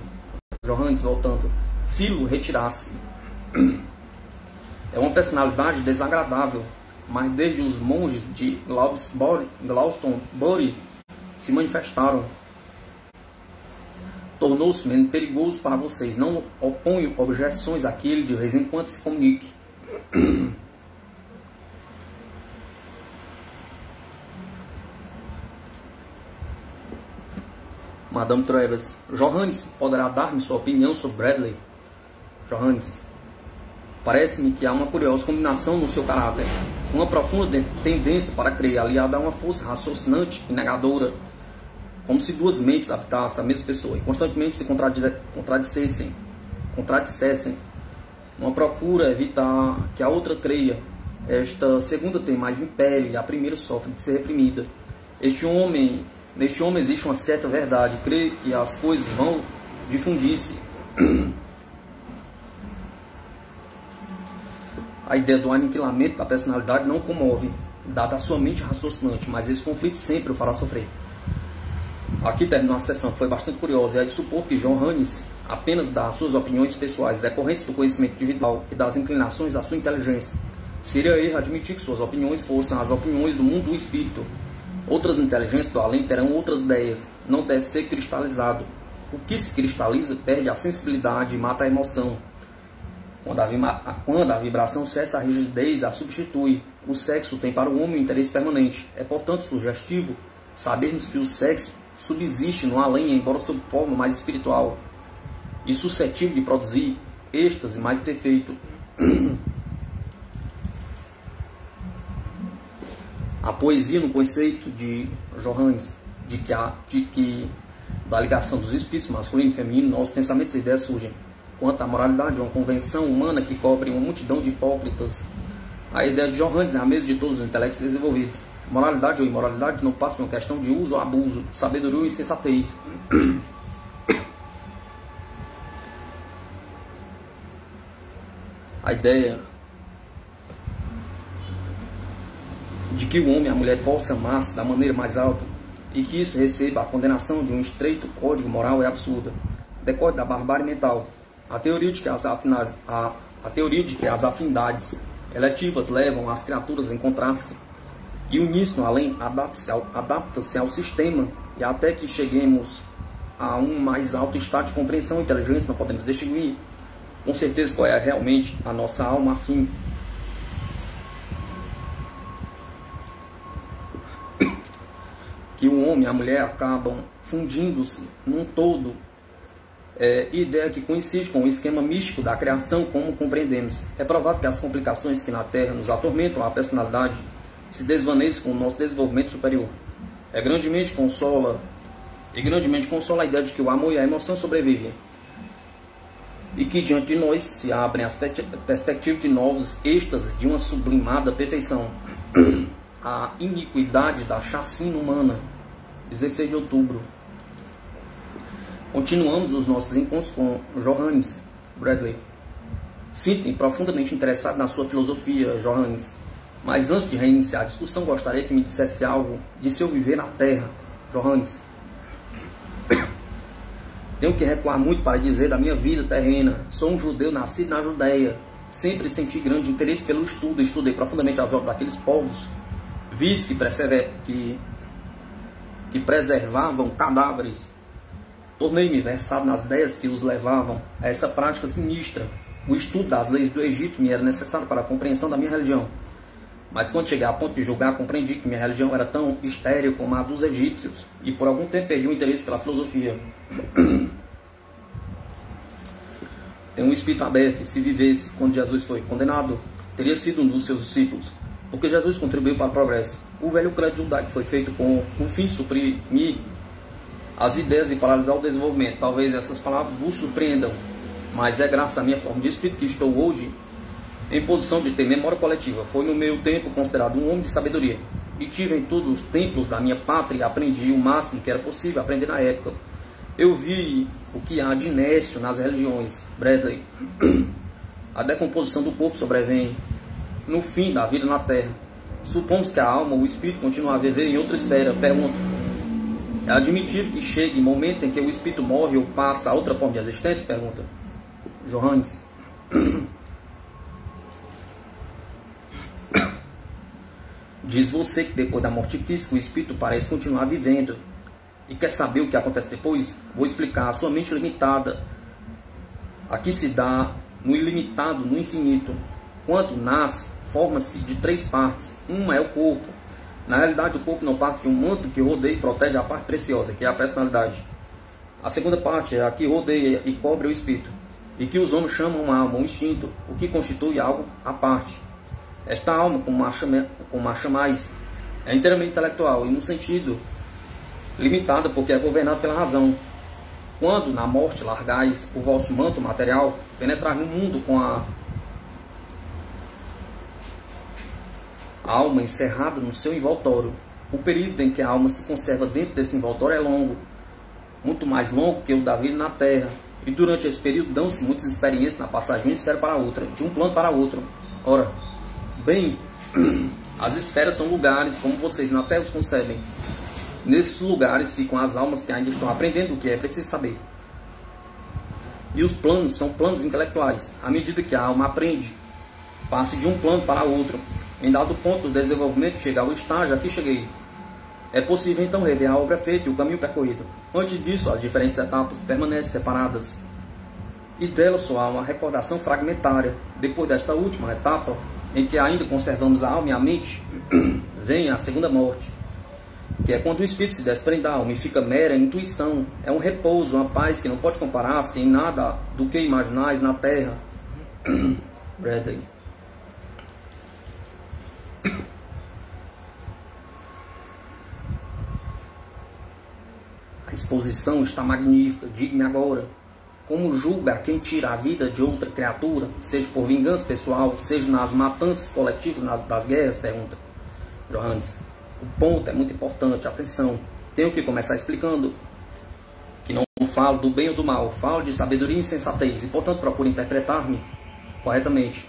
Johannes voltando. Filo retirar-se. É uma personalidade desagradável, mas desde os monges de Glastonbury se manifestaram, tornou-se menos perigoso para vocês. Não oponho objeções àquele de vez em quando se comunique. Madame Travers. Johannes, poderá dar-me sua opinião sobre Bradley? Johannes. Parece-me que há uma curiosa combinação no seu caráter. Uma profunda tendência para crer, aliada a uma força raciocinante e negadora, como se duas mentes habitassem a mesma pessoa e constantemente se contradissessem. Uma procura evitar que a outra creia. Esta segunda tem mais império e a primeira sofre de ser reprimida. Neste homem existe uma certa verdade. Crê que as coisas vão difundir-se. A ideia do aniquilamento da personalidade não comove, dada a sua mente raciocinante, mas esse conflito sempre o fará sofrer. Aqui terminou a sessão, que foi bastante curiosa, e é de supor que Johannes apenas dá suas opiniões pessoais, decorrentes do conhecimento individual e das inclinações da sua inteligência. Seria erro admitir que suas opiniões fossem as opiniões do mundo do espírito. Outras inteligências do além terão outras ideias, não deve ser cristalizado. O que se cristaliza perde a sensibilidade e mata a emoção. Quando a vibração cessa, a rigidez a substitui. O sexo tem para o homem um interesse permanente. É, portanto, sugestivo sabermos que o sexo subsiste no além, embora sob forma mais espiritual, e suscetível de produzir êxtase mais perfeito. A poesia, no conceito de Johannes, de que da ligação dos espíritos masculino e feminino, nossos pensamentos e ideias surgem. Quanto à moralidade, uma convenção humana que cobre uma multidão de hipócritas. A ideia de Johannes é a mesma de todos os intelectos desenvolvidos. Moralidade ou imoralidade não passa de uma questão de uso ou abuso, sabedoria ou insensatez. A ideia de que o homem e a mulher possam amar-se da maneira mais alta e que isso receba a condenação de um estreito código moral é absurda. Decorre da barbárie mental. A teoria de que as afinidades eletivas levam as criaturas a encontrar-se e unir-se no além adapta-se ao sistema, e até que cheguemos a um mais alto estado de compreensão e inteligência, não podemos distinguir com certeza qual é realmente a nossa alma afim. Que o homem e a mulher acabam fundindo-se num todo, ideia que coincide com o esquema místico da criação como compreendemos. É provável que as complicações que na Terra nos atormentam a personalidade se desvaneçam com o nosso desenvolvimento superior. Grandemente consola a ideia de que o amor e a emoção sobrevivem, e que diante de nós se abrem as perspectivas de novos êxtases de uma sublimada perfeição. A iniquidade da chacina humana. 16 de outubro. Continuamos os nossos encontros com Johannes. Bradley. Sinto-me profundamente interessado na sua filosofia, Johannes. Mas antes de reiniciar a discussão, gostaria que me dissesse algo de seu viver na Terra, Johannes. Tenho que recuar muito para dizer da minha vida terrena. Sou um judeu nascido na Judéia. Sempre senti grande interesse pelo estudo. Estudei profundamente as obras daqueles povos. Vis que preservavam cadáveres. Tornei-me versado nas ideias que os levavam a essa prática sinistra. O estudo das leis do Egito me era necessário para a compreensão da minha religião. Mas quando cheguei a ponto de julgar, compreendi que minha religião era tão estéril como a dos egípcios, e por algum tempo perdi o interesse pela filosofia. Tenho um espírito aberto, e se vivesse quando Jesus foi condenado, teria sido um dos seus discípulos, porque Jesus contribuiu para o progresso. O velho credo judaico foi feito com o fim de suprimir as ideias e paralisar o desenvolvimento. Talvez essas palavras vos surpreendam, mas é graças à minha forma de espírito que estou hoje em posição de ter memória coletiva. Foi no meu tempo considerado um homem de sabedoria, e tive em todos os templos da minha pátria e aprendi o máximo que era possível aprender na época. Eu vi o que há de inércio nas religiões, Bradley. A decomposição do corpo sobrevém no fim da vida na Terra. Supomos que a alma ou o espírito continua a viver em outra esfera. Pergunto, é admitível que chegue momento em que o espírito morre ou passa a outra forma de existência? Pergunta Johannes. Diz você que depois da morte física o espírito parece continuar vivendo e quer saber o que acontece depois? Vou explicar. A sua mente limitada aqui se dá no ilimitado, no infinito. Quando nasce, forma-se de 3 partes. Uma é o corpo. Na realidade, o corpo não passa de um manto que rodeia e protege a parte preciosa, que é a personalidade. A segunda parte é a que rodeia e cobre o espírito, e que os homens chamam uma alma, um instinto, o que constitui algo à parte. Esta alma, como a chamais, é inteiramente intelectual e, no sentido, limitada, porque é governada pela razão. Quando, na morte, largais o vosso manto material, penetrar no mundo com a alma encerrada no seu envoltório. O período em que a alma se conserva dentro desse envoltório é longo, muito mais longo que o da vida na Terra. E durante esse período dão-se muitas experiências na passagem de uma esfera para outra, de um plano para outro. Ora, bem, as esferas são lugares como vocês na Terra os concebem. Nesses lugares ficam as almas que ainda estão aprendendo o que é preciso saber. E os planos são planos intelectuais. À medida que a alma aprende, passa de um plano para outro. Em dado ponto do desenvolvimento, chega ao estágio a que cheguei. É possível então rever a obra feita e o caminho percorrido. Antes disso, as diferentes etapas permanecem separadas, e delas só há uma recordação fragmentária. Depois desta última etapa, em que ainda conservamos a alma e a mente, vem a segunda morte, que é quando o espírito se desprende da alma e fica mera intuição. É um repouso, uma paz que não pode comparar-se em nada do que imaginais na Terra. Bradley. A exposição está magnífica. Diga-me agora, como julga quem tira a vida de outra criatura, seja por vingança pessoal, seja nas matanças coletivas das guerras? Pergunta Johannes. O ponto é muito importante, atenção. Tenho que começar explicando que não falo do bem ou do mal, falo de sabedoria e sensatez, e portanto procuro interpretar-me corretamente.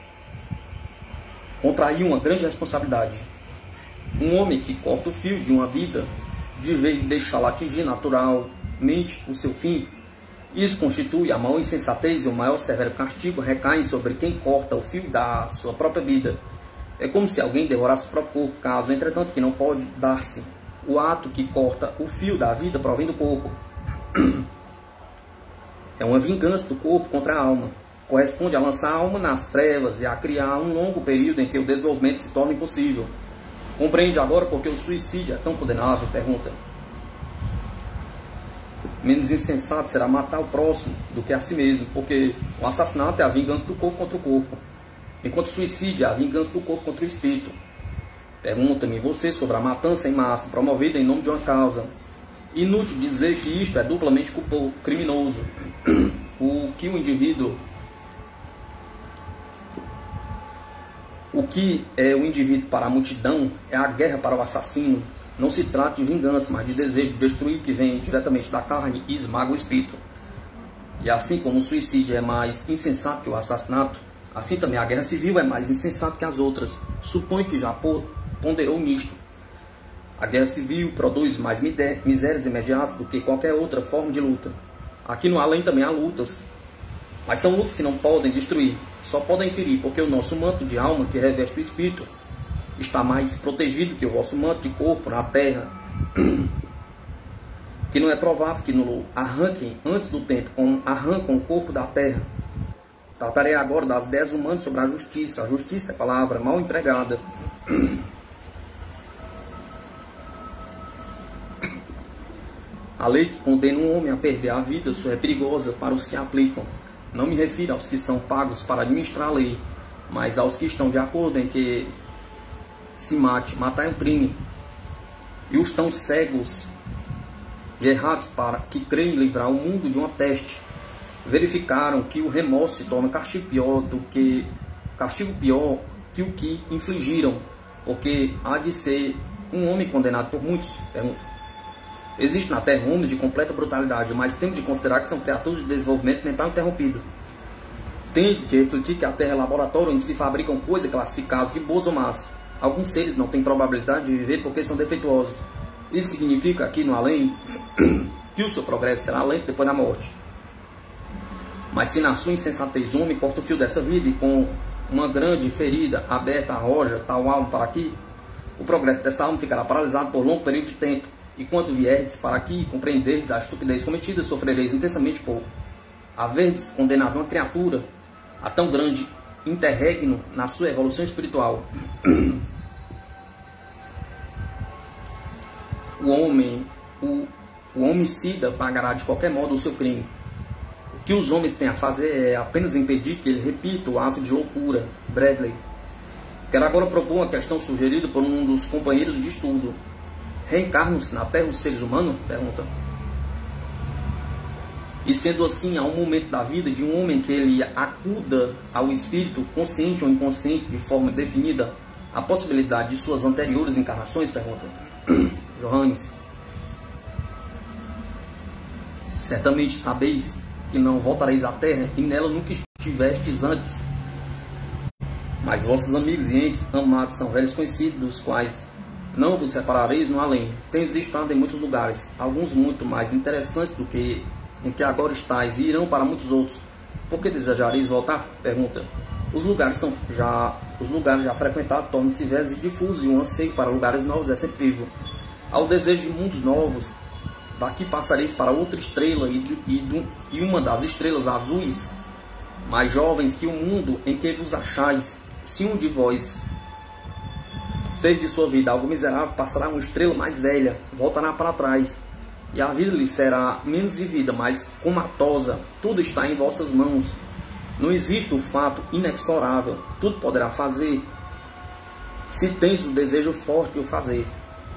Contraí uma grande responsabilidade. Um homem que corta o fio de uma vida, de vez de deixá-la atingir naturalmente o seu fim, isso constitui a maior insensatez, e o maior severo castigo recai sobre quem corta o fio da sua própria vida. É como se alguém devorasse o próprio corpo, caso, entretanto, que não pode dar-se. O ato que corta o fio da vida provém do corpo. É uma vingança do corpo contra a alma. Corresponde a lançar a alma nas trevas e a criar um longo período em que o desenvolvimento se torna impossível. Compreende agora porque o suicídio é tão condenável? Pergunta. Menos insensato será matar o próximo do que a si mesmo, porque o assassinato é a vingança do corpo contra o corpo, enquanto o suicídio é a vingança do corpo contra o espírito. Pergunta-me você sobre a matança em massa promovida em nome de uma causa. Inútil dizer que isto é duplamente criminoso. O que é o indivíduo para a multidão é a guerra para o assassino. Não se trata de vingança, mas de desejo de destruir, que vem diretamente da carne e esmaga o espírito. E assim como o suicídio é mais insensato que o assassinato, assim também a guerra civil é mais insensata que as outras. Suponho que já ponderou nisto. A guerra civil produz mais misérias imediatas do que qualquer outra forma de luta. Aqui no além também há lutas, mas são lutas que não podem destruir, só podem ferir, porque o nosso manto de alma que reveste o espírito está mais protegido que o vosso manto de corpo na terra, que não é provável que no arranquem antes do tempo, como arrancam o corpo da terra. Tratarei agora das ideias humanas sobre a justiça. A justiça é palavra mal empregada. A lei que condena um homem a perder a vida só é perigosa para os que a aplicam. Não me refiro aos que são pagos para administrar a lei, mas aos que estão de acordo em que se mate. Matar é um crime. E os tão cegos e errados para que creem livrar o mundo de uma peste verificaram que o remorso se torna castigo pior que o que infligiram, porque há de ser um homem condenado por muitos. Pergunta. Existe na Terra homens de completa brutalidade, mas temos de considerar que são criaturas de desenvolvimento mental interrompido. Temos de refletir que a Terra é laboratório onde se fabricam coisas classificadas de boas ou más. Alguns seres não têm probabilidade de viver porque são defeituosos. Isso significa aqui no além que o seu progresso será lento depois da morte. Mas se na sua insensatez o homem corta o fio dessa vida e com uma grande ferida aberta arroja tal alma para aqui, o progresso dessa alma ficará paralisado por longo período de tempo. E quando vierdes para aqui e compreenderdes a estupidez cometida, sofrereis intensamente por haverdes condenado uma criatura a tão grande interregno na sua evolução espiritual. O homicida pagará de qualquer modo o seu crime. O que os homens têm a fazer é apenas impedir que ele repita o ato de loucura. Bradley. Quero agora propor uma questão sugerida por um dos companheiros de estudo. Reencarnam-se na Terra os seres humanos? Pergunta. E sendo assim, há um momento da vida de um homem que ele acuda ao espírito, consciente ou inconsciente, de forma definida, a possibilidade de suas anteriores encarnações? Pergunta. Johannes. Certamente sabeis que não voltareis à Terra e nela nunca estivestes antes. Mas vossos amigos e entes amados são velhos conhecidos, dos quais não vos separareis no além. Tendes estado em muitos lugares, alguns muito mais interessantes do que em que agora estáis, e irão para muitos outros. Por que desejareis voltar? Pergunta. Os lugares já frequentados tornam-se velhos e difusos, e o anseio para lugares novos é sempre vivo. Ao desejo de mundos novos, daqui passareis para outra estrela e uma das estrelas azuis, mais jovens que o mundo em que vos achais. Se um de vós fez de sua vida algo miserável, passará uma estrela mais velha, voltará para trás, e a vida lhe será menos vivida, mais comatosa. Tudo está em vossas mãos. Não existe o fato inexorável. Tudo poderá fazer, se tens o desejo forte de o fazer.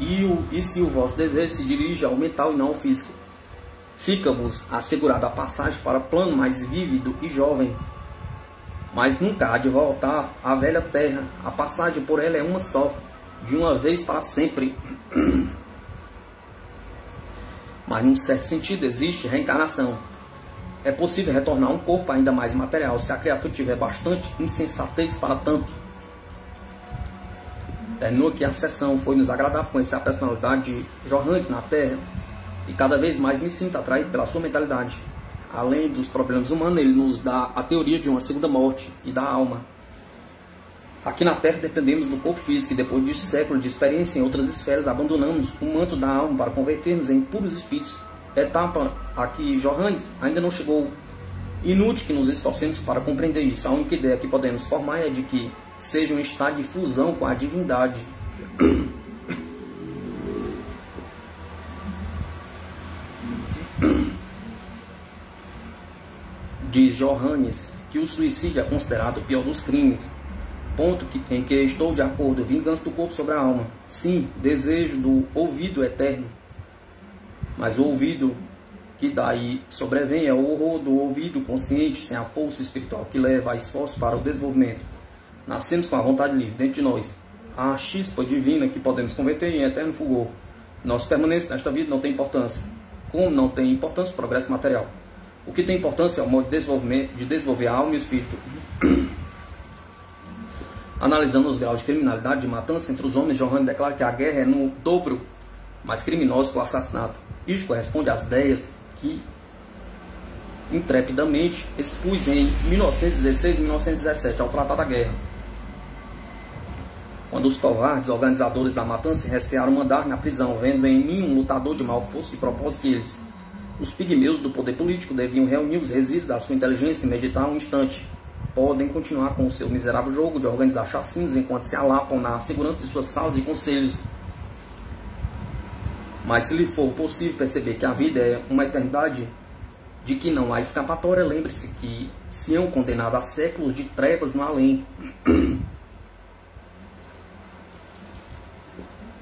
E se o vosso desejo se dirige ao mental e não ao físico, fica-vos assegurada a passagem para plano mais vívido e jovem. Mas nunca há de voltar à velha terra. A passagem por ela é uma só, de uma vez para sempre. Mas num certo sentido existe reencarnação. É possível retornar a um corpo ainda mais material, se a criatura tiver bastante insensatez para tanto. Terminou aqui a sessão. Foi-nos agradável conhecer a personalidade de Johannes na Terra, e cada vez mais me sinto atraído pela sua mentalidade. Além dos problemas humanos, ele nos dá a teoria de uma segunda morte e da alma. Aqui na Terra dependemos do corpo físico, e depois de séculos de experiência em outras esferas, abandonamos o manto da alma para convertermos em puros espíritos. Etapa a que Johannes ainda não chegou. Inútil que nos esforcemos para compreender isso. A única ideia que podemos formar é de que seja um estado de fusão com a divindade. Diz Johannes que o suicídio é considerado o pior dos crimes. Ponto em que estou de acordo. Vingança do corpo sobre a alma. Sim, desejo do ouvido eterno. Mas o ouvido que daí sobrevém é o horror do ouvido consciente, sem a força espiritual que leva a esforço para o desenvolvimento. Nascemos com a vontade livre dentro de nós, a chispa divina que podemos converter em eterno fulgor. Nossa permanência nesta vida não tem importância, como não tem importância o progresso material. O que tem importância é o modo de desenvolver a alma e o espírito. Analisando os graus de criminalidade de matança entre os homens, Johannes declara que a guerra é no dobro mais criminosa que o assassinato. Isto corresponde às ideias que intrepidamente expus em 1916 e 1917 ao Tratado da Guerra, quando os covardes organizadores da matança recearam mandar na prisão, vendo em mim um lutador de mau fosse de propósito que eles, os pigmeus do poder político, deviam reunir os resíduos da sua inteligência e meditar um instante. Podem continuar com o seu miserável jogo de organizar chacinas enquanto se alapam na segurança de suas salas e conselhos. Mas se lhe for possível perceber que a vida é uma eternidade de que não há escapatória, lembre-se que se hão condenado a séculos de trevas no além.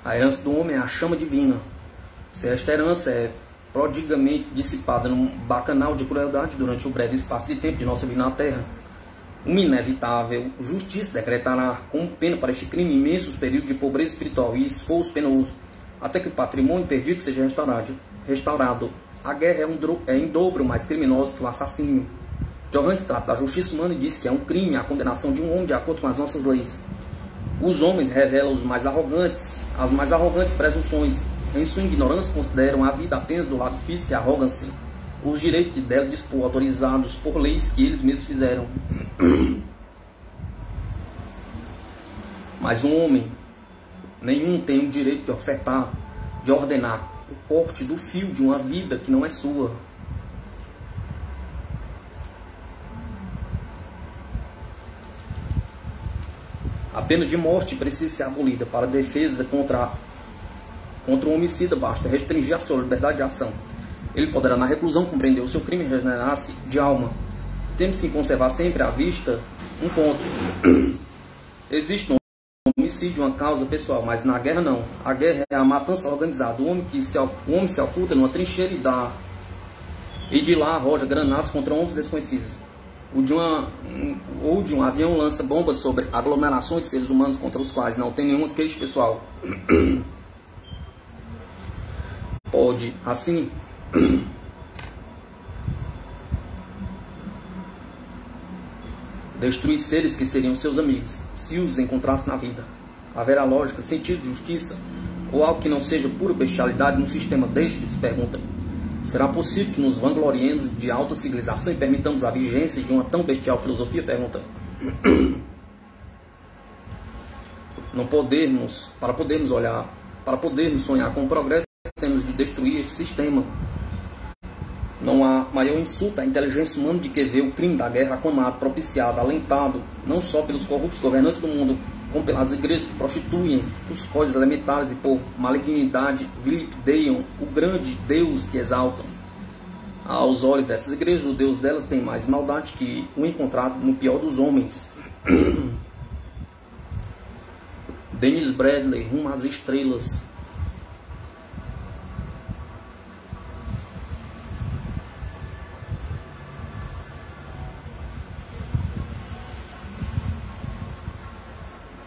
A herança do homem é a chama divina. Se esta herança é prodigamente dissipada num bacanal de crueldade durante o breve espaço de tempo de nossa vida na Terra, uma inevitável justiça decretará como pena para este crime imensos períodos de pobreza espiritual e esforço penoso, até que o patrimônio perdido seja restaurado. A guerra é em dobro mais criminosa que o assassínio. Johannes trata da justiça humana e diz que é um crime a condenação de um homem de acordo com as nossas leis. Os homens revelam as mais arrogantes presunções. Em sua ignorância, consideram a vida apenas do lado físico e arrogam-se os direitos dela dispor, autorizados por leis que eles mesmos fizeram. Mas um homem nenhum tem o direito de ofertar, de ordenar o corte do fio de uma vida que não é sua. A pena de morte precisa ser abolida. Para a defesa contra um homicida, basta restringir a sua liberdade de ação. Ele poderá, na reclusão, compreender o seu crime e regenerar-se de alma. Temos que conservar sempre à vista um ponto. Existe no homicídio uma causa pessoal, mas na guerra não. A guerra é a matança organizada. O homem se oculta numa trincheira e de lá arroja granadas contra homens desconhecidos. Ou de um avião lança bombas sobre aglomerações de seres humanos contra os quais não tem nenhuma queixa pessoal. Pode, assim, destruir seres que seriam seus amigos, se os encontrasse na vida. Haverá lógica, sentido de justiça, ou algo que não seja pura bestialidade num sistema deste? Se pergunta. Será possível que nos vangloriemos de alta civilização e permitamos a vigência de uma tão bestial filosofia? Pergunta. Para podermos sonhar com o progresso, temos de destruir este sistema. Não há maior insulto à inteligência humana de que ver o crime da guerra aclamado, propiciado, alentado, não só pelos corruptos governantes do mundo, como pelas igrejas que prostituem os códigos elementares e por malignidade vilipendeiam o grande Deus que exaltam. Aos olhos dessas igrejas, o Deus delas tem mais maldade que o encontrado no pior dos homens. Dennis Bradley, Rumo às Estrelas.